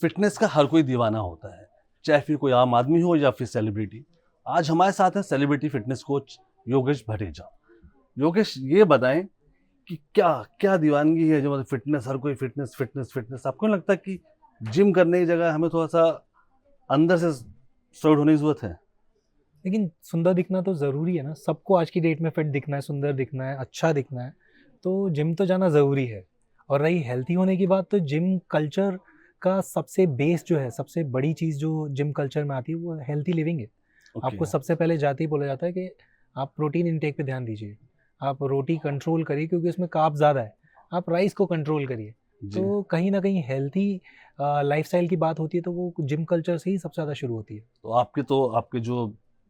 Fitness का हर कोई दीवाना होता है, चाहे फिर कोई आम आदमी हो या फिर सेलिब्रिटी। आज हमारे साथ है celebrity fitness coach Yogesh Bhateja. Yogesh, ये बताएं कि क्या क्या दीवानगी है जो मतलब फिटनेस, हर कोई फिटनेस फिटनेस फिटनेस। आपको नहीं लगता कि जिम करने की जगह हमें थोड़ा सा अंदर से सॉलिड होने की जरूरत है? लेकिन सुंदर दिखना तो ज़रूरी है ना। सबको आज की डेट में फिट दिखना है, सुंदर दिखना है, अच्छा दिखना है, तो जिम तो जाना ज़रूरी है। और रही हेल्थी होने की बात, तो जिम कल्चर का सबसे बेस जो है, सबसे बड़ी चीज़ जो जिम कल्चर में आती है वो हेल्थी लिविंग है। ओके। आपको सबसे पहले जाते ही बोला जाता है कि आप प्रोटीन इंटेक पे ध्यान दीजिए, आप रोटी कंट्रोल करिए क्योंकि उसमें कार्ब ज़्यादा है, आप राइस को कंट्रोल करिए। जी। तो कहीं ना कहीं हेल्थी लाइफस्टाइल की बात होती है तो वो जिम कल्चर से ही सबसे ज़्यादा शुरू होती है। तो आपके जो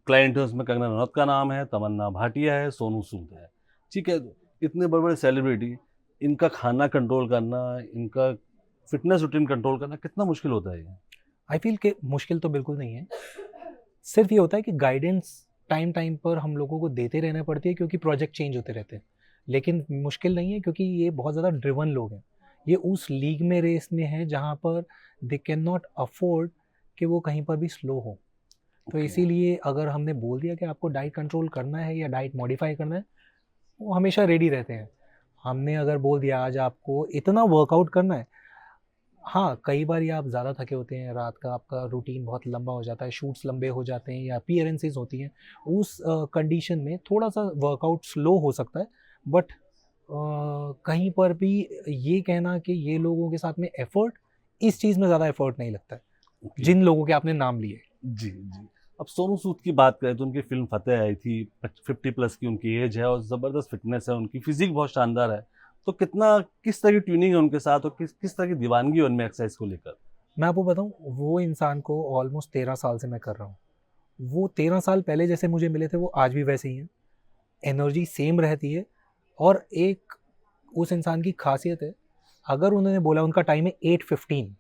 क्लाइंट है उसमें कंगना रनौत का नाम है, तमन्ना भाटिया है, सोनू सूद है। ठीक है, इतने बड़े बड़े सेलिब्रिटी, इनका खाना कंट्रोल करना, इनका फिटनेस रूटीन कंट्रोल करना कितना मुश्किल होता है ये? आई फील कि मुश्किल तो बिल्कुल नहीं है। सिर्फ ये होता है कि गाइडेंस टाइम टाइम पर हम लोगों को देते रहना पड़ती है क्योंकि प्रोजेक्ट चेंज होते रहते हैं। लेकिन मुश्किल नहीं है क्योंकि ये बहुत ज़्यादा ड्रिवन लोग हैं। ये उस लीग में, रेस में है जहाँ पर दे कैन नॉट अफोर्ड कि वो कहीं पर भी स्लो हो। तो ओके। इसीलिए अगर हमने बोल दिया कि आपको डाइट कंट्रोल करना है या डाइट मॉडिफाई करना है, वो हमेशा रेडी रहते हैं। हमने अगर बोल दिया आज आपको इतना वर्कआउट करना है, हाँ, कई बार ये आप ज़्यादा थके होते हैं, रात का आपका रूटीन बहुत लंबा हो जाता है, शूट्स लंबे हो जाते हैं या अपीयरेंसेस होती हैं, उस कंडीशन में थोड़ा-सा वर्कआउट स्लो हो सकता है। बट कहीं पर भी ये कहना कि ये लोगों के साथ में एफर्ट, इस चीज़ में ज़्यादा एफर्ट नहीं लगता है, ओके। जिन लोगों के आपने नाम लिए। जी, जी। अब सोनू सूद की बात करें तो उनकी फ़िल्म फ़तेह आई थी, 50 प्लस की उनकी एज है और ज़बरदस्त फ़िटनेस है, उनकी फ़िज़ीक बहुत शानदार है। तो किस तरह की ट्यूनिंग है उनके साथ और किस तरह की दीवानगी है उनमें एक्सरसाइज़ को लेकर? मैं आपको बताऊँ, वो इंसान को ऑलमोस्ट 13 साल से मैं कर रहा हूँ। वो 13 साल पहले जैसे मुझे मिले थे वो आज भी वैसे ही हैं। एनर्जी सेम रहती है। और एक उस इंसान की खासियत है, अगर उन्होंने बोला उनका टाइम है 8:15,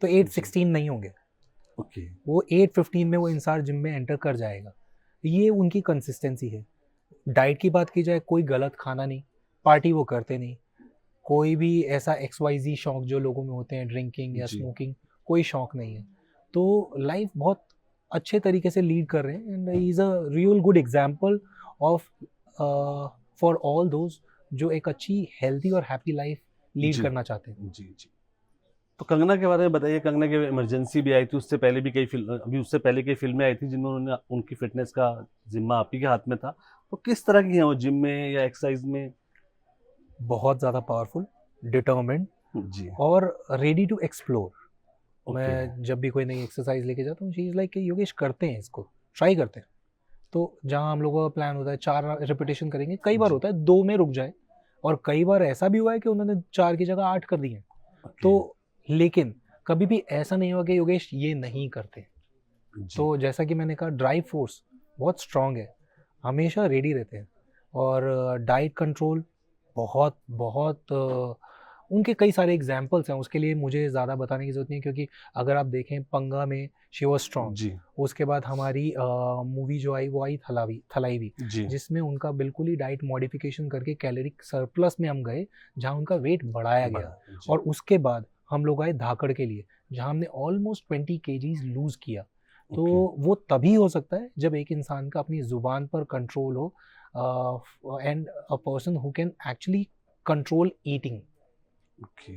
तो जी। 8:16 नहीं होंगे। ओके। वो 8:15 में वो इंसान जिम में एंटर कर जाएगा। ये उनकी कंसिस्टेंसी है। डाइट की बात की जाए, कोई गलत खाना नहीं, पार्टी वो करते नहीं, कोई भी ऐसा XYZ शौक जो लोगों में होते हैं, ड्रिंकिंग या जी। स्मोकिंग, कोई शौक नहीं है। तो लाइफ बहुत अच्छे तरीके से लीड कर रहे हैं and he is a real good example of for all those जो एक अच्छी हेल्थी और हैप्पी लाइफ लीड जी। करना चाहते हैं। जी, जी। तो कंगना के बारे में बताइए, कंगना की इमरजेंसी भी आई थी, उससे पहले भी उससे पहले कई फ़िल्में आई थी जिनमें उन्होंने उनकी फ़िटनेस का ज़िम्मा आप ही के हाथ में था। तो किस तरह की हैं वो जिम में या एक्सरसाइज़ में? बहुत ज़्यादा पावरफुल, डिटर्मिन्ड जी। और रेडी टू एक्सप्लोर। ओके। मैं जब भी कोई नई एक्सरसाइज लेके जाता हूँ, शी इज़ लाइक कि योगेश करते हैं इसको, ट्राई करते हैं। तो जहाँ हम लोगों का प्लान होता है 4 रिपीटेशन करेंगे, कई बार जी। होता है 2 में रुक जाए और कई बार ऐसा भी हुआ है कि उन्होंने 4 की जगह 8 कर दिए हैं। ओके। तो लेकिन कभी भी ऐसा नहीं हुआ कि योगेश ये नहीं करते। जी। तो जैसा कि मैंने कहा, ड्राइव फोर्स बहुत स्ट्रांग है, हमेशा रेडी रहते हैं। और डाइट कंट्रोल बहुत बहुत उनके कई सारे एग्जाम्पल्स हैं, उसके लिए मुझे ज़्यादा बताने की ज़रूरत नहीं है क्योंकि अगर आप देखें पंगा में शी वॉज स्ट्रांग। जी। उसके बाद हमारी मूवी जो आई वो आई थलाईवी, जी। जिसमें उनका बिल्कुल ही डाइट मॉडिफिकेशन करके कैलोरिक सरप्लस में हम गए, जहाँ उनका वेट बढ़ाया गया। बड़ा। जी। और उसके बाद हम लोग आए धाकड़ के लिए, जहाँ हमने ऑलमोस्ट 20 केजीज लूज़ किया। तो ओके। वो तभी हो सकता है जब एक इंसान का अपनी ज़ुबान पर कंट्रोल हो and a person who can actually control eating. Okay.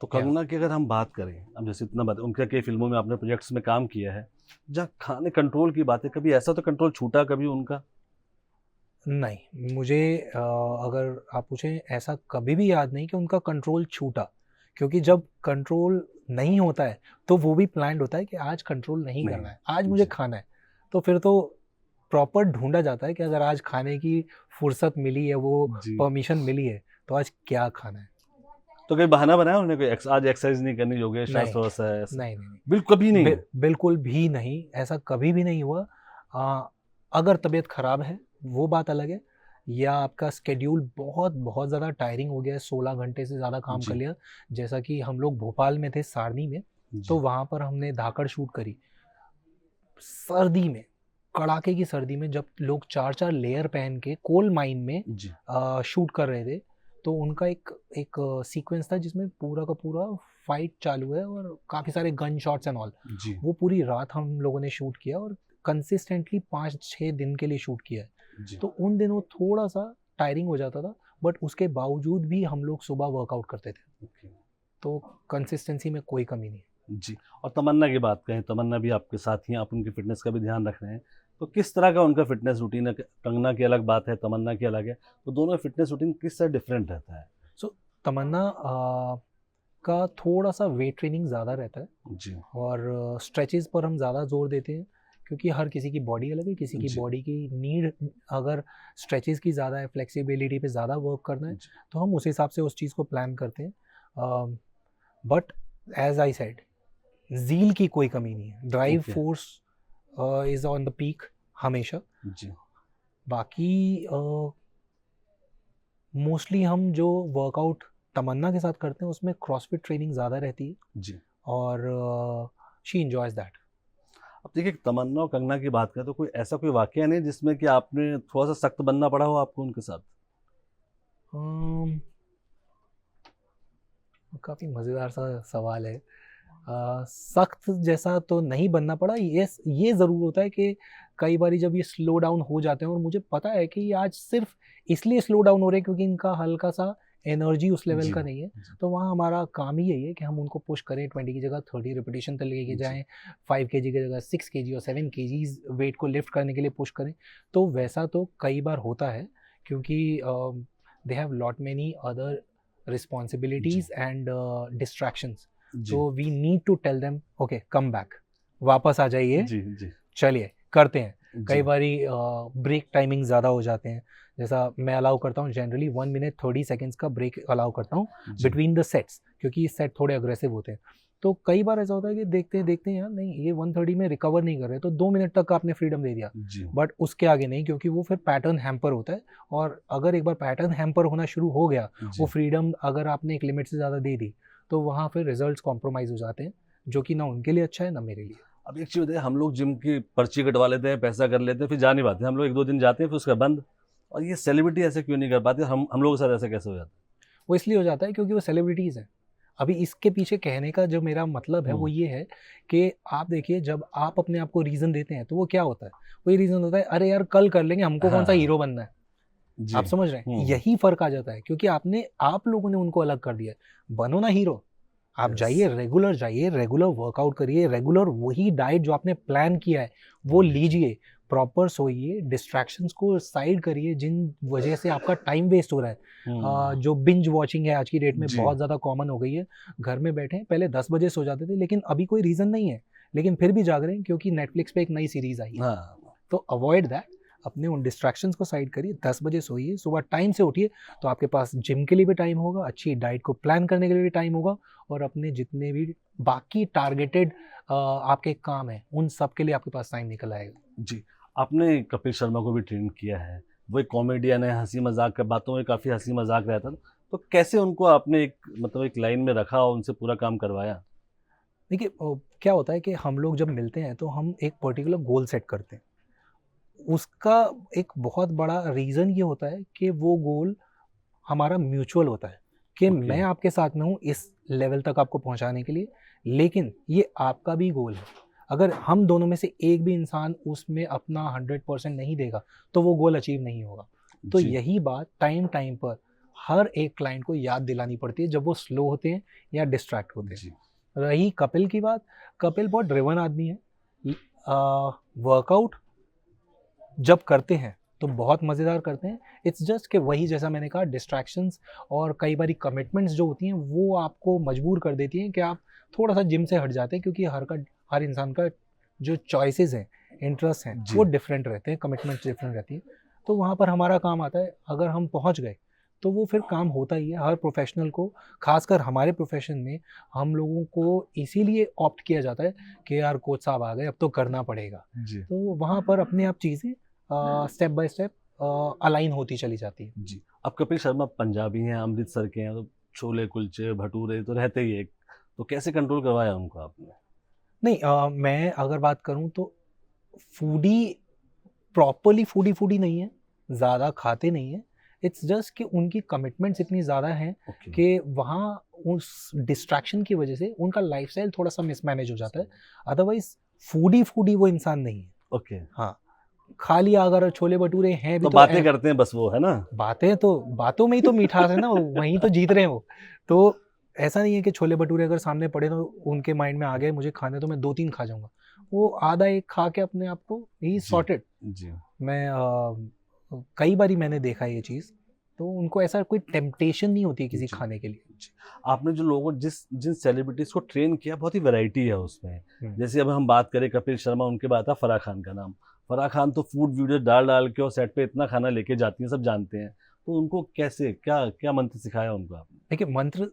तो या कंगना की अगर हम बात करें, अब जैसे इतना बात, उनके कई फ़िल्मों में आपने प्रोजेक्ट्स में काम किया है, जहाँ खाने कंट्रोल की बात है, कभी ऐसा तो कंट्रोल छूटा कभी उनका? नहीं, मुझे अगर आप पूछें, ऐसा कभी भी याद नहीं कि उनका कंट्रोल छूटा। क्योंकि जब कंट्रोल नहीं होता है तो वो भी प्लान्ड होता है कि आज कंट्रोल नहीं नहीं। करना है, आज मुझे जी। खाना है। तो फिर तो प्रॉपर ढूंढा जाता है कि अगर आज खाने की फुर्सत मिली है, वो जी। परमिशन मिली है, तो आज क्या खाना है। तो कोई बहाना बनाया उन्होंने, कोई आज एक्सरसाइज़ नहीं करनी योगेश, आज नहीं, थोड़ा-सा ऐसा? नहीं, नहीं, नहीं। कभी नहीं? बिल्कुल भी नहीं, ऐसा कभी भी नहीं हुआ। अगर तबीयत ख़राब है, वो बात अलग है, या आपका स्केड्यूल बहुत बहुत ज़्यादा टायरिंग हो गया है, 16 घंटे से ज़्यादा काम कर जी। लिया। जैसा कि हम लोग भोपाल में थे, सारनी में, तो जी। वहाँ पर हमने धाकड़ शूट करी। सर्दी में, कड़ाके की सर्दी में, जब लोग 4-4 लेयर पहन के कोल माइन में जी। शूट कर रहे थे, तो उनका एक एक सीक्वेंस था जिसमें पूरा का पूरा फाइट चालू है और काफ़ी सारे गन शॉट्स एंड ऑल, जी वो पूरी रात हम लोगों ने शूट किया और कंसिस्टेंटली 5-6 दिन के लिए शूट किया है। जी तो उन दिनों थोड़ा सा टायरिंग हो जाता था, बट उसके बावजूद भी हम लोग सुबह वर्कआउट करते थे, ओके तो कंसिस्टेंसी में कोई कमी नहीं। जी। और तमन्ना की बात करें, तमन्ना भी आपके साथ ही हैं, आप उनकी फ़िटनेस का भी ध्यान रख रहे हैं। तो किस तरह का उनका फ़िटनेस रूटीन है? कंगना की अलग बात है, तमन्ना की अलग है, तो दोनों का फ़िटनेस रूटीन किस तरह डिफरेंट रहता है? सो तमन्ना का थोड़ा सा वेट ट्रेनिंग ज़्यादा रहता है जी, और स्ट्रेचेस पर हम ज़्यादा जोर देते हैं, क्योंकि हर किसी की बॉडी अलग है, किसी की जी, बॉडी की नीड अगर स्ट्रेचेस की ज़्यादा है, फ्लेक्सिबिलिटी पे ज़्यादा वर्क करना है, जी, तो हम उस हिसाब से उस चीज़ को प्लान करते हैं। But as I said, zeal की कोई कमी नहीं है, drive okay, force is on the peak हमेशा। जी, बाकी मोस्टली हम जो वर्कआउट तमन्ना के साथ करते हैं उसमें क्रॉसफिट ट्रेनिंग ज़्यादा रहती है जी। और शी एंजॉयज दैट। अब देखिए, तमन्ना और कंगना की बात करें तो कोई ऐसा कोई वाक़या नहीं जिसमें कि आपने थोड़ा-सा सख्त बनना पड़ा हो आपको उनके साथ? काफ़ी मज़ेदार सा सवाल है। सख्त जैसा तो नहीं बनना पड़ा, ये ज़रूर होता है कि कई बारी जब ये स्लो डाउन हो जाते हैं और मुझे पता है कि ये आज सिर्फ इसलिए स्लो डाउन हो रहे हैं क्योंकि इनका हल्का सा एनर्जी उस लेवल जी, का नहीं है, जी, तो वहाँ हमारा काम ही यही है कि हम उनको पुश करें, 20 की जगह 30 रिपीटेशन तक लेके जी, जाएँ, 5 केजी की जगह 6 केजी और 7 केजीज़ वेट को लिफ्ट करने के लिए पुश करें। तो वैसा तो कई बार होता है, क्योंकि they have lot many other जी, रिस्पॉन्सिबिलिटीज़ एंड डिस्ट्रैक्शंस। जी, तो we need to tell them okay come back, वापस आ जाइए, जी, जी, चलिए करते हैं। कई जी, बारी ब्रेक टाइमिंग ज़्यादा हो जाते हैं, जैसा मैं अलाउ करता हूँ जनरली 1 मिनट 30 सेकंड्स का ब्रेक अलाउ करता हूँ जी, बिटवीन द सेट्स, क्योंकि ये सेट थोड़े अग्रेसिव होते हैं। तो कई बार ऐसा होता है कि देखते हैं यार नहीं ये 130 में रिकवर नहीं कर रहे, तो 2 मिनट तक का आपने फ्रीडम दे दिया, जी, बट उसके आगे नहीं, क्योंकि वो फिर पैटर्न हैम्पर होता है। और अगर एक बार पैटर्न हैम्पर होना शुरू हो गया, वो जी। फ्रीडम अगर आपने एक लिमिट से ज़्यादा दे दी, तो वहाँ फिर रिजल्ट्स कॉम्प्रोमाइज़ हो जाते हैं, जो कि ना उनके लिए अच्छा है ना मेरे लिए। अब एक चीज़ बताइए, हम लोग जिम की पर्ची कटवा लेते हैं, पैसा कर लेते हैं, फिर जा नहीं पाते। हम लोग 1-2 दिन जाते हैं, फिर उसके बाद बंद। और ये सेलिब्रिटी ऐसे क्यों नहीं कर पाते? हम लोगों के साथ ऐसा कैसे हो जाता वो इसलिए हो जाता है क्योंकि वो सेलिब्रिटीज़ हैं। अभी इसके पीछे कहने का जो मेरा मतलब है? है वो ये है कि आप देखिए, जब आप अपने आप को रीज़न देते हैं तो वो क्या होता है? वही रीज़न होता है, अरे यार कल कर लेंगे, हमको कौन-सा हाँ, हीरो बनना है। जी। आप समझ रहे हैं? हुँ, यही फ़र्क आ जाता है, क्योंकि आप लोगों ने उनको अलग कर दिया है। बनो ना हीरो। आप यस। जाइए, रेगुलर वर्कआउट करिए, रेगुलर वही डाइट जो आपने प्लान किया है, वो लीजिए, प्रॉपर सोइए, डिस्ट्रैक्शंस को साइड करिए जिन वजह से आपका टाइम वेस्ट हो रहा है। हुँ, जो बिंज वॉचिंग है आज की डेट में जी। बहुत ज़्यादा कॉमन हो गई है। घर में बैठे हैं, पहले 10 बजे सो जाते थे, लेकिन अभी कोई रीज़न नहीं है, लेकिन फिर भी जाग रहे हैं क्योंकि नेटफ्लिक्स पे एक नई सीरीज़ आई है। हाँ, तो अवॉइड दैट, अपने उन डिस्ट्रैक्शंस को साइड करिए, 10 बजे सोइए, सुबह टाइम से उठिए, तो आपके पास जिम के लिए भी टाइम होगा, अच्छी डाइट को प्लान करने के लिए भी टाइम होगा, और अपने जितने भी बाकी टारगेटेड आपके काम हैं, उन सब के लिए आपके पास टाइम निकल आएगा। जी। आपने कपिल शर्मा को भी ट्रेन किया है। वो एक कॉमेडियन है, हँसी-मज़ाक का बातों में काफ़ी हँसी-मज़ाक रहता था। तो कैसे उनको आपने एक मतलब एक लाइन में रखा और उनसे पूरा काम करवाया? देखिए क्या होता है कि हम लोग जब मिलते हैं तो हम एक पर्टिकुलर गोल सेट करते हैं। उसका एक बहुत बड़ा रीज़न ये होता है कि वो गोल हमारा म्यूचुअल होता है, कि ओके। मैं आपके साथ में हूँ इस लेवल तक आपको पहुँचाने के लिए, लेकिन ये आपका भी गोल है। अगर हम दोनों में से एक भी इंसान उसमें अपना 100% नहीं देगा, तो वो गोल अचीव नहीं होगा। तो जी, यही बात टाइम-टाइम पर हर एक क्लाइंट को याद दिलानी पड़ती है जब वो स्लो होते हैं या डिस्ट्रैक्ट होते हैं। जी, रही कपिल की बात, कपिल बहुत ड्रिवन आदमी है। वर्कआउट जब करते हैं तो बहुत मज़ेदार करते हैं। इट्स जस्ट कि वही जैसा मैंने कहा, डिस्ट्रैक्शंस और कई बारी कमिटमेंट्स जो होती हैं वो आपको मजबूर कर देती हैं कि आप थोड़ा-सा जिम से हट जाते हैं, क्योंकि हर इंसान का जो चॉइसेस हैं, इंटरेस्ट हैं, वो जी, डिफरेंट रहते हैं, कमिटमेंट्स डिफरेंट रहती हैं। तो वहाँ पर हमारा काम आता है, अगर हम पहुँच गए तो वो फिर काम होता ही है। हर प्रोफ़ेशनल को, ख़ासकर हमारे प्रोफ़ेशन में, हम लोगों को इसीलिए ऑप्ट किया जाता है कि यार कोच साहब आ गए, अब तो करना पड़ेगा। जी, तो वहाँ पर अपने आप चीज़ें स्टेप बाय स्टेप अलाइन होती चली जाती है। जी। अब कपिल शर्मा पंजाबी हैं, अमृतसर के हैं, तो छोले कुलचे, भटूरे तो रहते ही हैं। तो कैसे कंट्रोल करवाया उनको आपने? नहीं, मैं अगर बात करूँ तो फूडी प्रॉपर्ली फूडी नहीं है, ज़्यादा खाते नहीं हैं, इट्स जस्ट कि उनकी कमिटमेंट्स इतनी ज़्यादा हैं ओके कि वहाँ उस डिस्ट्रैक्शन की वजह से उनका लाइफस्टाइल थोड़ा सा मिसमैनेज हो जाता है। अदरवाइज फूडी वो इंसान नहीं है। ओके। हाँ, खाली अगर छोले भटूरे हैं भी तो तो बातें करते हैं बस वो, है ना? बातों में ही तो मिठास है ना, वहीं तो जीत रहे हैं वो। तो ऐसा नहीं है कि छोले भटूरे अगर सामने पड़े तो उनके माइंड में आ गए मुझे खाने, तो मैं 2-3 खा जाऊँगा। वो आधा एक खा के अपने आप को ही जी। सॉर्टेड। जी। मैं कई बारी मैंने देखा है ये चीज़, तो उनको ऐसा कोई टेम्पटेशन नहीं होती है किसी जी। खाने के लिए। जी। आपने जो लोगों जिन सेलिब्रिटीज़ को ट्रेन किया, बहुत ही वैरायटी है उसमें। हुँ। जैसे अब हम बात करें कपिल शर्मा, उनके बाद था फराह खान का नाम। फराह खान तो फूड वीडियो डाल के और सेट पे इतना खाना लेके जाती हैं, सब जानते हैं। तो उनको कैसे क्या मंत्र सिखाया उनको आपने? देखिए, मंत्र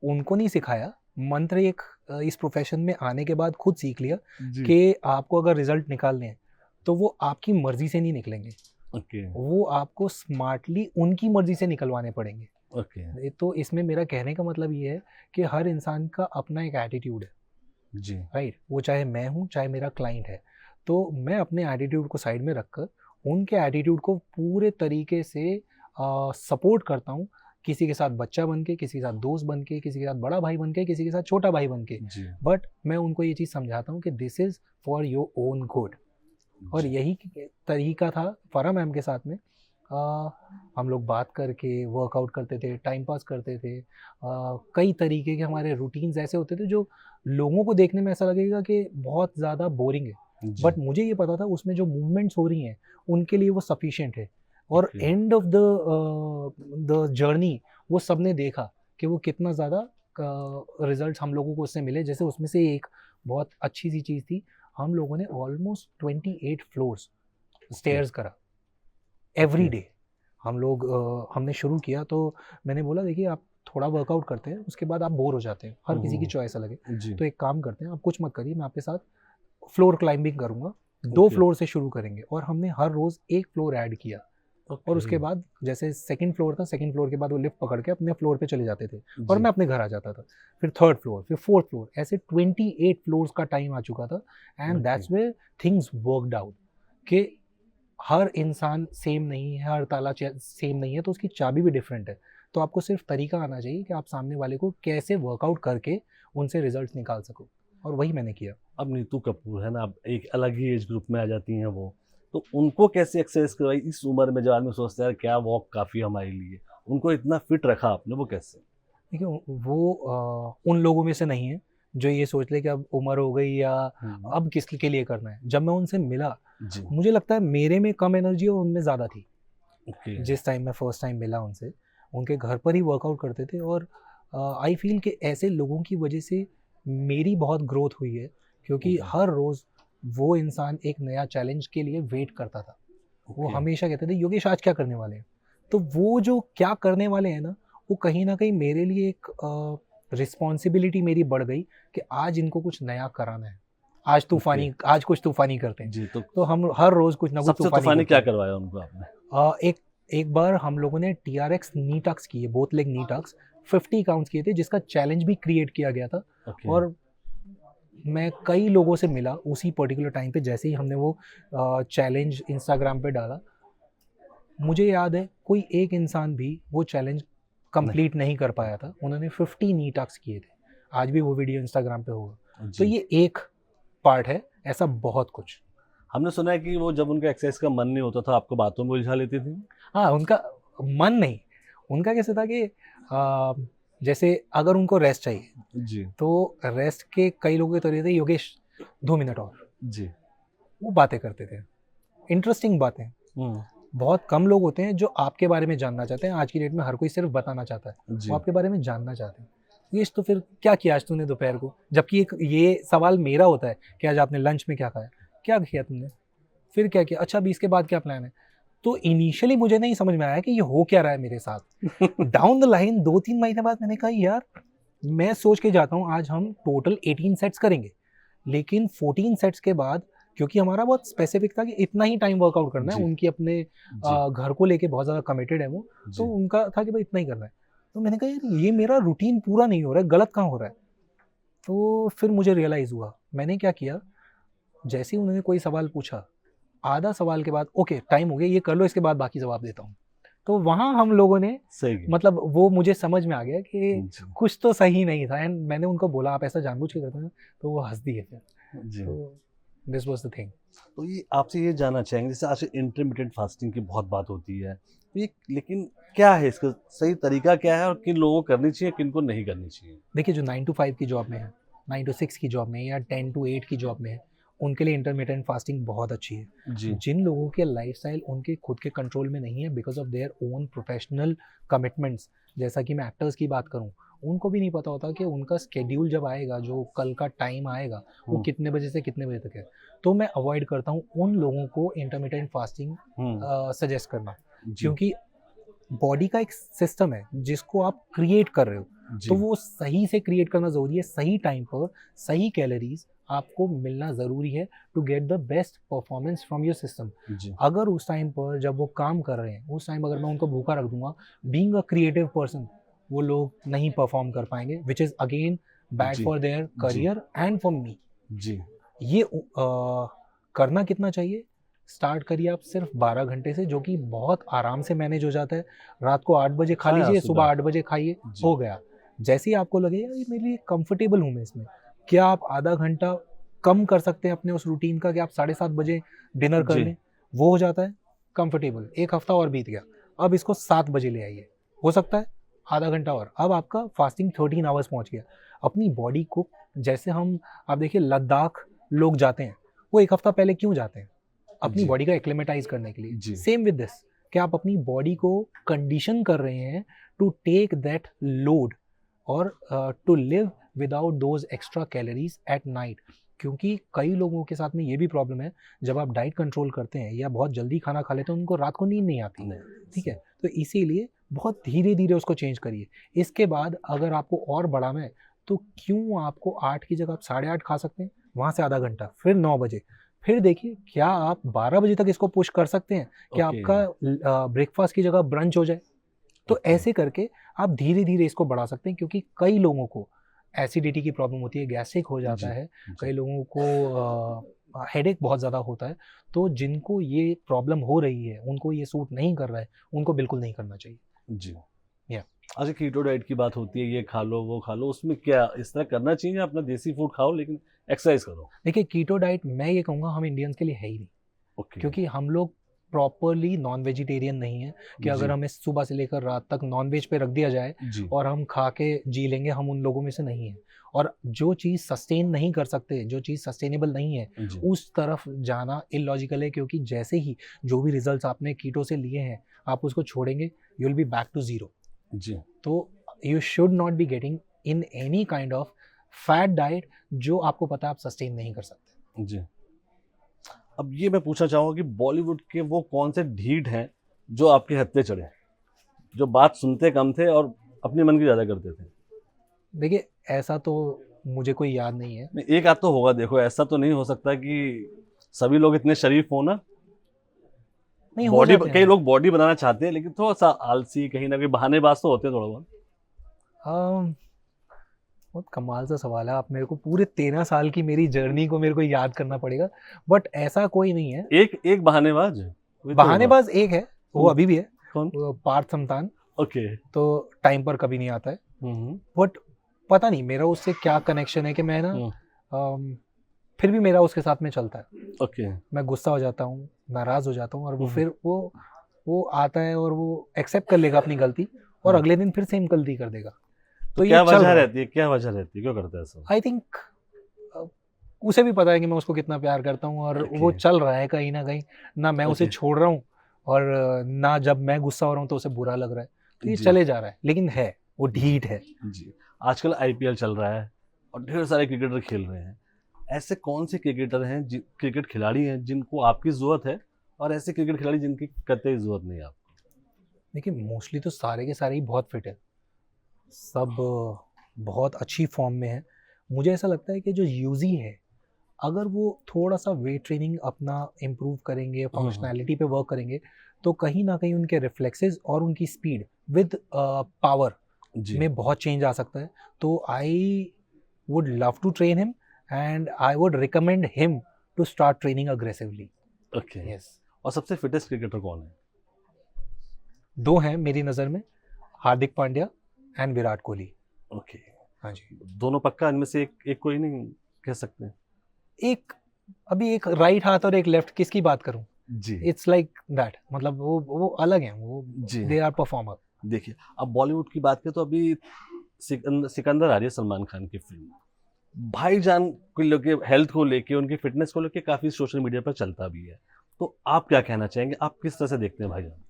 उनको नहीं सिखाया, मंत्र एक इस प्रोफ़ेशन में आने के बाद खुद सीख लिया जी। कि आपको अगर रिज़ल्ट निकालने हैं, तो वो आपकी मर्ज़ी से नहीं निकलेंगे। ओके, वो आपको स्मार्टली उनकी मर्ज़ी से निकलवाने पड़ेंगे। ओके। तो इसमें मेरा कहने का मतलब ये है कि हर इंसान का अपना एक एटीट्यूड है, जी, राइट? वो चाहे मैं हूँ, चाहे मेरा क्लाइंट है। तो मैं अपने एटीट्यूड को साइड में रखकर उनके एटीट्यूड को पूरे तरीके से सपोर्ट करता हूँ। किसी के साथ बच्चा बन के, किसी के साथ दोस्त बन के, किसी के साथ बड़ा भाई बन के, किसी के साथ छोटा भाई बन के। जी, बट मैं उनको ये चीज़ समझाता हूँ कि this is for your own good. और जी। यही तरीका था फ़रा मैम के साथ में। हम लोग बात करके वर्कआउट करते थे, टाइम पास करते थे। कई तरीके के हमारे रूटीन्स ऐसे होते थे जो लोगों को देखने में ऐसा लगेगा कि बहुत ज़्यादा बोरिंग है, जी, बट मुझे ये पता था उसमें जो मूवमेंट्स हो रही हैं उनके लिए वो सफिशिएंट है। और okay, and of the journey वो सबने देखा कि वो कितना ज़्यादा रिजल्ट्स हम लोगों को उससे मिले। जैसे उसमें से एक बहुत अच्छी सी चीज़ थी, हम लोगों ने ऑलमोस्ट 28 फ्लोर्स स्टेयर्स करा एवरी ओके। डे। हम लोग हमने शुरू किया तो मैंने बोला देखिए आप थोड़ा वर्कआउट करते हैं, उसके बाद आप बोर हो जाते हैं, हर किसी की चॉइस अलग है। जी, तो एक काम करते हैं, आप कुछ मत करिए, मैं आपके साथ फ्लोर क्लाइंबिंग करूँगा। 2 ओके, फ्लोर से शुरू करेंगे और हमने हर रोज़ 1 फ्लोर ऐड किया। और उसके ओके। बाद जैसे सेकंड फ्लोर था, सेकंड फ्लोर के बाद वो लिफ्ट पकड़ के अपने फ्लोर पे चले जाते थे और जी, मैं अपने घर आ जाता था। फिर थर्ड फ्लोर, फिर फोर्थ फ्लोर, ऐसे 28 फ्लोर्स का टाइम आ चुका था। And okay, that's where things worked out कि हर इंसान सेम नहीं है, हर ताला सेम नहीं है, तो उसकी चाबी भी डिफरेंट है। तो आपको सिर्फ तरीका आना चाहिए कि आप सामने वाले को कैसे वर्कआउट करके उनसे रिजल्ट्स निकाल सको, और वही मैंने किया। अब नीतू कपूर है ना, अब एक अलग ही एज ग्रुप में आ जाती हैं वो, तो उनको कैसे एक्सरसाइज करवाई इस उम्र में, जब आदमी सोचता है यार क्या वॉक काफ़ी हमारे लिए, उनको इतना फिट रखा आपने, वो कैसे? देखिए वो उन लोगों में से नहीं है जो ये सोच ले कि अब उम्र हो गई या हम्म, अब किस के लिए करना है। जब मैं उनसे मिला, जी, मुझे लगता है मेरे में कम एनर्जी और उनमें ज़्यादा थी। ओके, जिस टाइम मैं फर्स्ट टाइम मिला उनसे, उनके घर पर ही वर्कआउट करते थे। और आई फील कि ऐसे लोगों की वजह से मेरी बहुत ग्रोथ हुई है, क्योंकि ओके, हर रोज़ वो इंसान एक नया चैलेंज के लिए वेट करता था। वो ओके, हमेशा कहते थे योगेश आज क्या करने वाले हैं। तो वो जो क्या करने वाले हैं ना, वो कहीं ना कहीं मेरे लिए एक रिस्पॉन्सिबिलिटी मेरी बढ़ गई कि आज इनको कुछ नया कराना है। ओके, आज कुछ तूफानी करते हैं। जी। तो तो हम हर रोज़ कुछ ना कुछ सबसे तूफानी तूफानी करते क्या हैं। करवाया उनको आपने? एक एक बार हम लोगों ने TRX नी टक्स किए, बोथ लेग नी टक्स 50 काउंट्स किए थे, जिसका चैलेंज भी क्रिएट किया गया था। ओके, और मैं कई लोगों से मिला उसी पर्टिकुलर टाइम पे, जैसे ही हमने वो चैलेंज इंस्टाग्राम पे डाला। मुझे याद है कोई एक इंसान भी वो चैलेंज नहीं, कंप्लीट नहीं कर पाया था। उन्होंने 50 नी टक्स किए थे। आज भी वो वीडियो इंस्टाग्राम पे होगा। तो जी। ये एक पार्ट है, ऐसा बहुत कुछ। हमने सुना है कि वो जब उनका एक्सरसाइज का मन नहीं होता था, आपको बातों में उलझा लेती थी? हाँ, उनका मन नहीं, उनका कैसे था कि जैसे अगर उनको रेस्ट चाहिए, जी, तो रेस्ट के कई लोगों के तरीके थे, योगेश 2 मिनट और। जी। वो बातें करते थे, इंटरेस्टिंग बातें। हुँ, बहुत कम लोग होते हैं जो आपके बारे में जानना चाहते हैं। आज की डेट में हर कोई सिर्फ बताना चाहता है, जी, वो आपके बारे में जानना चाहते हैं। योगेश तो फिर क्या किया आज तूने दोपहर को? जबकि एक ये सवाल मेरा होता है कि आज आपने लंच में क्या खाया? क्या किया तुमने? फिर क्या किया? अच्छा अभी इसके बाद क्या प्लान है? तो इनिशियली मुझे नहीं समझ में आया कि ये हो क्या रहा है मेरे साथ। डाउन द लाइन 2-3 महीने बाद मैंने कहा यार, मैं सोच के जाता हूँ आज हम टोटल 18 सेट्स करेंगे, लेकिन 14 सेट्स के बाद, क्योंकि हमारा बहुत स्पेसिफिक था कि इतना ही टाइम वर्कआउट करना है। जी, उनकी अपने जी, घर को लेके बहुत ज़्यादा कमिटेड है वो। तो जी, उनका था कि भाई इतना ही करना है। तो मैंने कहा यार ये मेरा रूटीन पूरा नहीं हो रहा है, गलत कहाँ हो रहा है? तो फिर मुझे रियलाइज़ हुआ। मैंने क्या किया, जैसे ही उन्होंने कोई सवाल पूछा, आधा सवाल के बाद ओके टाइम हो गया, ये कर लो, इसके बाद बाकी जवाब देता हूँ। तो वहाँ हम लोगों ने सही है। मतलब वो मुझे समझ में आ गया कि जी कुछ तो सही नहीं था, एंड मैंने उनको बोला आप ऐसा जानबूझ के करते हैं, तो वो हंस दिए फिर। जी। तो दिस वाज द थिंग। तो ये आपसे ये जानना चाहेंगे, जैसे आज इंटरमिटेंट फास्टिंग की बहुत बात होती है, तो ये लेकिन क्या है, इसका सही तरीका क्या है और किन लोगों को करनी चाहिए, किन को नहीं करनी चाहिए? देखिए जो 9 to 5 की जॉब में है, 9 to 6 की जॉब में है या 10 to 8 की जॉब में है, उनके लिए इंटरमिटेंट फास्टिंग बहुत अच्छी है। जी जिन लोगों के लाइफस्टाइल उनके खुद के कंट्रोल में नहीं है because of their own professional commitments, जैसा कि मैं एक्टर्स की बात करूं, उनको भी नहीं पता होता कि उनका स्केड्यूल जब आएगा, जो कल का टाइम आएगा, वो हम्म, कितने बजे से कितने बजे तक है। तो मैं अवॉइड करता हूँ उन लोगों को इंटरमिटेंट फास्टिंग सजेस्ट करना, जी क्योंकि बॉडी का एक सिस्टम है जिसको आप क्रिएट कर रहे हो, जी तो वो सही से क्रिएट करना ज़रूरी है, सही टाइम पर सही कैलोरीज आपको मिलना ज़रूरी है to get the best performance from your system. जी अगर उस टाइम पर जब वो काम कर रहे हैं, उस टाइम अगर मैं उनको भूखा रख दूंगा, बीइंग अ क्रिएटिव पर्सन, वो लोग नहीं परफॉर्म कर पाएंगे, विच इज़ अगेन बैड जी फॉर देयर जी करियर एंड फॉर मी। जी ये करना कितना चाहिए? स्टार्ट करिए आप सिर्फ 12 घंटे से, जो कि बहुत आराम से मैनेज हो जाता है। रात को 8 बजे खा हाँ यार, लीजिए, सुबह सुबह 8 बजे खाइए, जी हो गया। जैसे ही आपको लगे यार ये मेरे लिए कंफर्टेबल हूँ मैं इसमें, क्या आप आधा घंटा कम कर सकते हैं अपने उस रूटीन का कि आप 7:30 बजे डिनर कर जी लें, वो हो जाता है कंफर्टेबल। एक हफ्ता और बीत गया, अब इसको 7 बजे ले आइए, हो सकता है आधा घंटा और, अब आपका फास्टिंग 13 आवर्स पहुंच गया। अपनी बॉडी को, जैसे हम, आप देखिए लद्दाख लोग जाते हैं, वो एक हफ्ता पहले क्यों जाते हैं? अपनी जी बॉडी का एक्लेमेटाइज करने के लिए। जी सेम विद दिस, कि आप अपनी बॉडी को कंडीशन कर रहे हैं टू टेक दैट लोड और to live without those extra calories at night. क्योंकि कई लोगों के साथ में ये भी प्रॉब्लम है, जब आप डाइट कंट्रोल करते हैं या बहुत जल्दी खाना खा लेते हैं, उनको रात को नींद नहीं आती, नहीं ठीक है? तो इसीलिए बहुत धीरे धीरे उसको चेंज करिए। इसके बाद अगर आपको और बढ़ाना है, तो क्यों आपको 8 की जगह आप 8:30 खा सकते हैं, वहाँ से आधा घंटा, फिर 9 बजे, फिर देखिए क्या आप 12 बजे तक इसको पुश कर सकते हैं कि ओके आपका ब्रेकफास्ट की जगह ब्रंच हो जाए। तो ओके ऐसे करके आप धीरे धीरे इसको बढ़ा सकते हैं, क्योंकि कई लोगों को एसिडिटी की प्रॉब्लम होती है, गैस्ट्रिक हो जाता जी है, जी कई लोगों को हेडेक बहुत ज़्यादा होता है। तो जिनको ये प्रॉब्लम हो रही है, उनको ये सूट नहीं कर रहा है, उनको बिल्कुल नहीं करना चाहिए। जी या अच्छा, कीटो डाइट की बात होती है, ये खा लो वो खा लो, उसमें क्या इस तरह करना चाहिए, अपना देसी फूड खाओ लेकिन एक्सरसाइज करो? देखिए कीटो डाइट मैं ये कहूँगा हम इंडियंस के लिए है ही नहीं, ओके क्योंकि हम लोग प्रॉपरली नॉन वेजिटेरियन नहीं है कि अगर जी हमें सुबह से लेकर रात तक नॉन वेज पे रख दिया जाए जी और हम खा के जी लेंगे, हम उन लोगों में से नहीं है। और जो चीज़ सस्टेन नहीं कर सकते, जो चीज़ सस्टेनेबल नहीं है, जी उस तरफ जाना इलॉजिकल है, क्योंकि जैसे ही जो भी रिजल्ट्स आपने कीटो से लिए हैं, आप उसको छोड़ेंगे, you will be back to zero. जी तो you should not be getting in any kind of fat diet जो आपको पता है आप सस्टेन नहीं कर सकते। जी अब ये मैं पूछना चाहूँगा कि बॉलीवुड के वो कौन से ढीठ हैं जो आपके हत्थे चढ़े, जो बात सुनते कम थे और अपने मन की ज़्यादा करते थे? देखिए ऐसा तो मुझे कोई याद नहीं है। नहीं, एक आध तो होगा, देखो ऐसा तो नहीं हो सकता कि सभी लोग इतने शरीफ हो ना। नहीं, हो बॉडी, जाते कई हैं। लोग बॉडी बनाना चाहते हैं लेकिन थोड़ा सा आलसी, कहीं ना कहीं बहानेबाज तो होते हैं थोड़ा बहुत। अम, बहुत कमाल सा सवाल है, आप मेरे को पूरे 13 साल की मेरी जर्नी को मेरे को याद करना पड़ेगा, बट ऐसा कोई नहीं है। एक एक बहानेबाज कोई तो होगा। बहानेबाज एक है, वो अभी भी है, कौन? वो पार्थ समतान, ओके तो टाइम पर कभी नहीं आता है। हम्म बट पता नहीं मेरा उससे क्या कनेक्शन है कि मैं ना हम्म, फिर भी मेरा उसके साथ में चलता है। ओके मैं गुस्सा हो जाता हूँ, नाराज़ हो जाता हूँ, और वो हम्म, फिर वो आता है और वो एक्सेप्ट कर लेगा अपनी गलती, और हाँ। अगले दिन फिर सेम गलती कर देगा। तो ये क्या चल वजह रहा है। रहती है, क्या वजह रहती है, क्यों करता है ऐसा? आई थिंक उसे भी पता है कि मैं उसको कितना प्यार करता हूँ, और Okay. वो चल रहा है कहीं ना कहीं, ना मैं उसे Okay. छोड़ रहा हूँ और ना जब मैं गुस्सा हो रहा हूँ तो उसे बुरा लग रहा है, तो ये जी। चले जा रहा है, लेकिन है वो ढीठ है। जी आजकल आईपीएल चल रहा है और ढेर सारे क्रिकेटर खेल रहे हैं, ऐसे कौन से क्रिकेटर हैं, क्रिकेट खिलाड़ी हैं जिनको आपकी ज़रूरत है, और ऐसे क्रिकेट खिलाड़ी जिनकी कतई ज़रूरत नहीं है आपको? देखिए मोस्टली तो सारे के सारे ही बहुत फिट है, सब बहुत अच्छी फॉर्म में है। मुझे ऐसा लगता है कि जो यूजी है, अगर वो थोड़ा सा वेट ट्रेनिंग अपना इम्प्रूव करेंगे, फंक्शनैलिटी पे वर्क करेंगे, तो कहीं ना कहीं उनके रिफ्लेक्सेस और उनकी स्पीड विद पावर जी में बहुत चेंज आ सकता है। तो I would love to train him, and I would recommend him to start training aggressively. Okay yes. और सबसे फिटेस्ट क्रिकेटर कौन है? 2 हैं मेरी नज़र में, हार्दिक पांड्या एंड विराट कोहली। ओके, हाँ जी। दोनों पक्का, इनमें से एक कोई नहीं कह सकते? एक अभी एक राइट हाथ और एक लेफ्ट, किसकी बात करूं? जी इट्स लाइक दैट, मतलब वो अलग हैं, वो जी। They are performer. देखिए, अब बॉलीवुड की बात करें तो अभी सिकंदर आ रही है सलमान खान की फिल्म। भाईजान को लेके, हेल्थ को लेके, उनकी फिटनेस को लेके काफी सोशल मीडिया पर चलता भी है, तो आप क्या कहना चाहेंगे? आप किस तरह से देखते हैं भाईजान?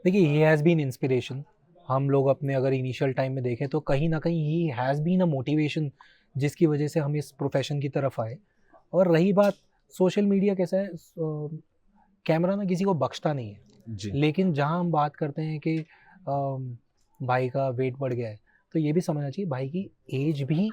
देखिए, ही हैज़ बीन इंस्पिरेशन। हम लोग अपने अगर इनिशियल टाइम में देखें तो कहीं ना कहीं ही हैज़ बीन अ मोटिवेशन, जिसकी वजह से हम इस प्रोफेशन की तरफ आए। और रही बात सोशल मीडिया, कैसा है, कैमरा ना किसी को बख्शता नहीं है, जी लेकिन जहाँ हम बात करते हैं कि भाई का वेट बढ़ गया है, तो ये भी समझना चाहिए भाई की एज भी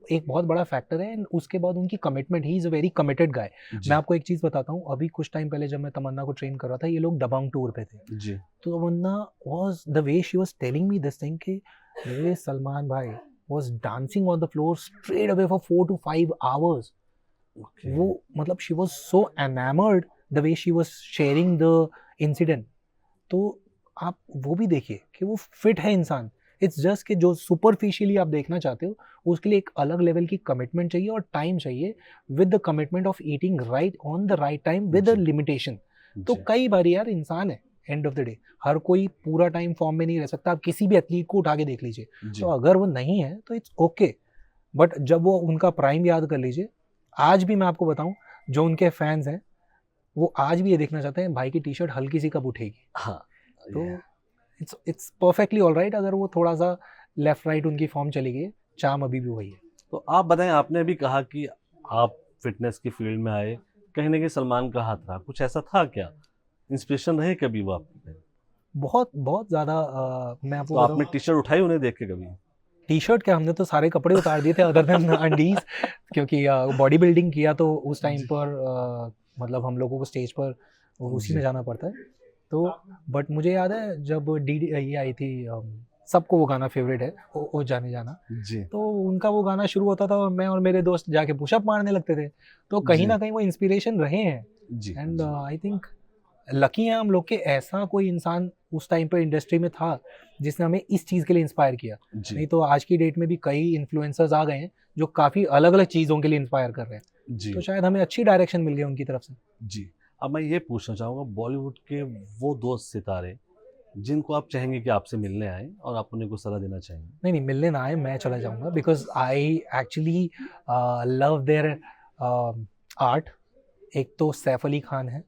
एक बहुत बड़ा फैक्टर है, एंड उसके बाद उनकी commitment, he is a very committed guy. जी मैं आपको एक चीज़ बताता हूँ, अभी कुछ टाइम पहले जब मैं तमन्ना को ट्रेन कर रहा था, ये लोग दबंग टूर पे थे, जी। तो Tamanna was the way she was telling me this thing कि ये सलमान भाई was dancing on the floor straight away for 4 to 5 hours। Okay. वो मतलब she was so enamoured the way she was sharing the incident. तो आप वो भी देखिए कि वो फिट है इंसान। इट्स जस्ट कि जो सुपरफिशियली आप देखना चाहते हो, उसके लिए एक अलग लेवल की कमिटमेंट चाहिए और टाइम चाहिए, with the commitment of eating right on the right time with a जी लिमिटेशन। तो जी कई बार यार इंसान है, एंड ऑफ द डे हर कोई पूरा टाइम फॉर्म में नहीं रह सकता। आप किसी भी एथलीट को उठा के देख लीजिए, जी। तो अगर वो नहीं है तो इट्स ओके, बट जब वो उनका प्राइम याद कर लीजिए, आज भी मैं आपको बताऊं, जो उनके फैंस हैं वो आज भी ये देखना चाहते हैं भाई की टी शर्ट हल्की सी कब उठेगी। हाँ, तो ये इट्स परफेक्टली ऑलराइट अगर वो थोड़ा सा लेफ्ट राइट उनकी फॉर्म चली गई है, चाम अभी भी वही है। तो आप बताएं, आपने अभी कहा कि आप फिटनेस की फील्ड में आए, कहीं ना कहीं सलमान का हाथ रहा, कुछ ऐसा था क्या? इंस्पिरेशन रहे कभी वो आपके? बहुत बहुत ज़्यादा मैं तो आपको आपने बताऊँ, टी शर्ट उठाई उन्हें देख के कभी? टी शर्ट क्या, हमने तो सारे कपड़े उतार दिए थे अदर देन अंडीज, क्योंकि बॉडी बिल्डिंग किया तो उस टाइम जी पर मतलब हम लोगों को स्टेज पर उसी जी में जाना पड़ता है। तो बट मुझे याद है जब डी ये आई थी, सबको वो गाना फेवरेट है, ओ जाने जाना, जी तो उनका वो गाना शुरू होता था और मैं और मेरे दोस्त जाके पुशअप मारने लगते थे। तो कहीं जी ना कहीं वो इंस्पिरेशन रहे हैं, जी एंड जी आई थिंक लकी हैं हम लोग के, ऐसा कोई इंसान उस टाइम पर इंडस्ट्री में था जिसने हमें इस चीज़ के लिए इंस्पायर किया। जी नहीं तो आज की डेट में भी कई इन्फ्लुएंसर्स आ गए हैं जो काफ़ी अलग अलग चीज़ों के लिए इंस्पायर कर रहे हैं, जी तो शायद हमें अच्छी डायरेक्शन मिल गई उनकी तरफ से। जी। अब मैं ये पूछना चाहूँगा, बॉलीवुड के वो दो सितारे जिनको आप चाहेंगे कि आपसे मिलने आए और आप उन्हें कुछ सलाह देना चाहेंगे? नहीं नहीं, मिलने ना आए, मैं चला जाऊंगा, because I actually love their art. एक तो सैफ अली खान है,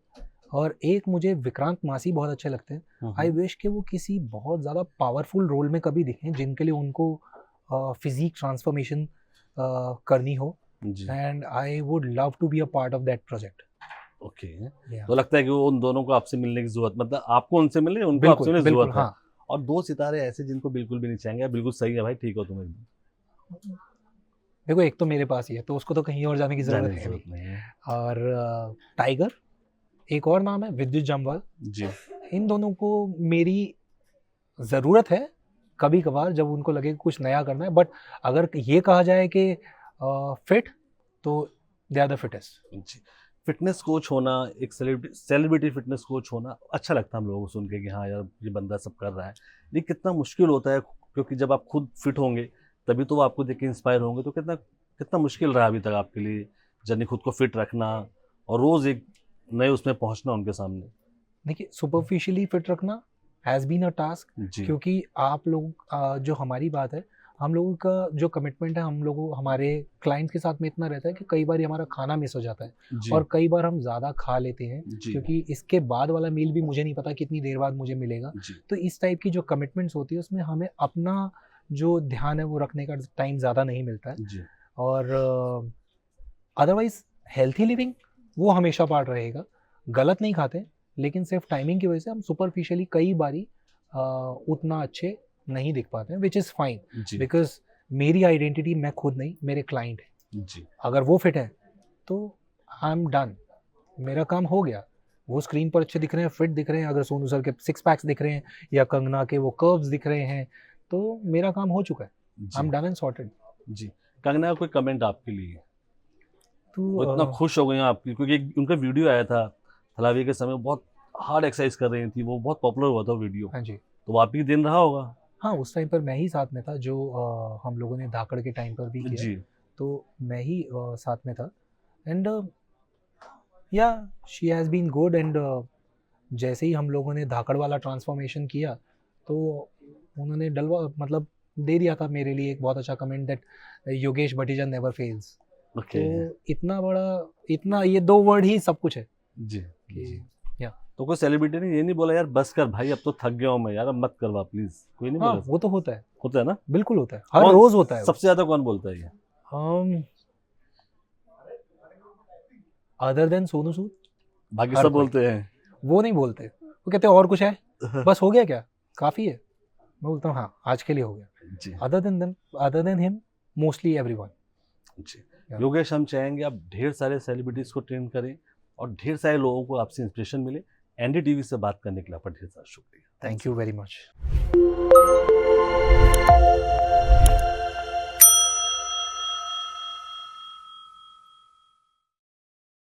और एक मुझे विक्रांत मासी बहुत अच्छे लगते हैं। आई विश कि वो किसी बहुत ज़्यादा पावरफुल रोल में कभी दिखें जिनके लिए उनको फिजिक ट्रांसफॉर्मेशन करनी हो, जी and I would love to be a part of that project. Okay. तो लगता है कि वो उन दोनों को आपसे मिलने की जरूरत, मतलब आपको उनसे मिलने, उनको आपसे बिल्कुल मिलने की बिल्कुल, जरूरत है। हाँ। और दो सितारे ऐसे जिनको बिल्कुल भी नहीं चाहेंगे, आप बिल्कुल सही है भाई, ठीक हो तुम एकदम, देखो, एक तो मेरे पास ही है, तो उसको तो कहीं और जाने की ज़रूरत जाने की है जरूरत नहीं। नहीं है। और टाइगर, एक और नाम है विद्युत जामवाल। जी इन दोनों को मेरी ज़रूरत है कभी कभार, जब उनको लगे कि कुछ नया करना है। बट अगर ये कहा जाए कि फिट, तो दे आर द फिटेस्ट। जी। फिटनेस कोच होना, एक सेलिब्रिटी फिटनेस कोच होना अच्छा लगता है हम लोगों को सुन के कि हाँ यार ये बंदा सब कर रहा है, लेकिन कितना मुश्किल होता है, क्योंकि जब आप खुद फिट होंगे तभी तो वो आपको देख के इंस्पायर होंगे, तो कितना कितना मुश्किल रहा अभी तक आपके लिए जर्नी, खुद को फिट रखना और रोज़ एक नए उसमें पहुंचना उनके सामने? देखिए, सुपरफिशियली फिट रखना हैज़ बीन अ टास्क, जी क्योंकि आप लोग जो हमारी बात है, हम लोगों का जो कमिटमेंट है, हम लोगों हमारे क्लाइंट्स के साथ में इतना रहता है कि कई बार हमारा खाना मिस हो जाता है, जी और कई बार हम ज़्यादा खा लेते हैं, जी क्योंकि इसके बाद वाला मील भी मुझे नहीं पता कितनी देर बाद मुझे मिलेगा। जी तो इस टाइप की जो कमिटमेंट्स होती है, उसमें हमें अपना जो ध्यान है वो रखने का टाइम ज़्यादा नहीं मिलता है। जी और अदरवाइज हेल्थी लिविंग वो हमेशा पार्ट रहेगा। गलत नहीं खाते, लेकिन सिर्फ टाइमिंग की वजह से हम सुपरफिशियली कई बारी उतना अच्छे नहीं दिख पाते हैं, विच इज़ फाइन, जी बिकॉज मेरी आइडेंटिटी मैं खुद नहीं, मेरे क्लाइंट है। जी अगर वो फिट है तो आई एम डन, मेरा काम हो गया। वो स्क्रीन पर अच्छे दिख रहे हैं, फिट दिख रहे हैं, अगर सोनू सर के 6 पैक्स दिख रहे हैं या कंगना के वो कर्व्स दिख रहे हैं, तो मेरा काम हो चुका है। आई एम जी डन एंड सॉर्टेड। जी। कंगना का कोई कमेंट आपके लिए? वो इतना तो खुश हो गई हैं आपकी, क्योंकि उनका वीडियो आया था थलावी के समय, बहुत हार्ड एक्सरसाइज कर रही थी, वो बहुत पॉपुलर हुआ था वीडियो। हाँ जी, तो वो आप ही दिन रहा होगा। हाँ, उस टाइम पर मैं ही साथ में था, जो हम लोगों ने धाकड़ के टाइम पर भी किया, जी तो मैं ही साथ में था। एंड या she has been good. And जैसे ही हम लोगों ने धाकड़ वाला ट्रांसफॉर्मेशन किया, तो उन्होंने डलवा मतलब दे दिया था मेरे लिए एक बहुत अच्छा comment, that Yogesh Bhatija never fails. Okay. तो इतना बड़ा, इतना, ये 2 वर्ड ही सब कुछ है जी कि जी। या तो कोई सेलिब्रिटी ने ये नहीं बोला यार बस कर भाई अब तो थक गया हूँ मैं यार अब मत करवा प्लीज, कोई नहीं हाँ, बोला? वो तो होता है, होता है ना? बिल्कुल होता है, हर कौन रोज होता है वो। सबसे ज्यादा कौन बोलता है ये? अदर देन सोनू सूद, बाकी हर सब कोई। बोलते हैं। वो नहीं बोलते, वो कहते हैं और कुछ है, बस हो गया क्या, काफी है। मैं बोलता हूँ हाँ, आज के लिए हो गया। जी other than him, mostly everyone. जी। Yeah. योगेश हम चाहेंगे आप ढेर सारे सेलिब्रिटीज को ट्रेन करें और ढेर सारे लोगों को आपसे इंस्पिरेशन मिले। एनडीटीवी से बात करने के लिए आपका ढेर सारा शुक्रिया। Thank you very much.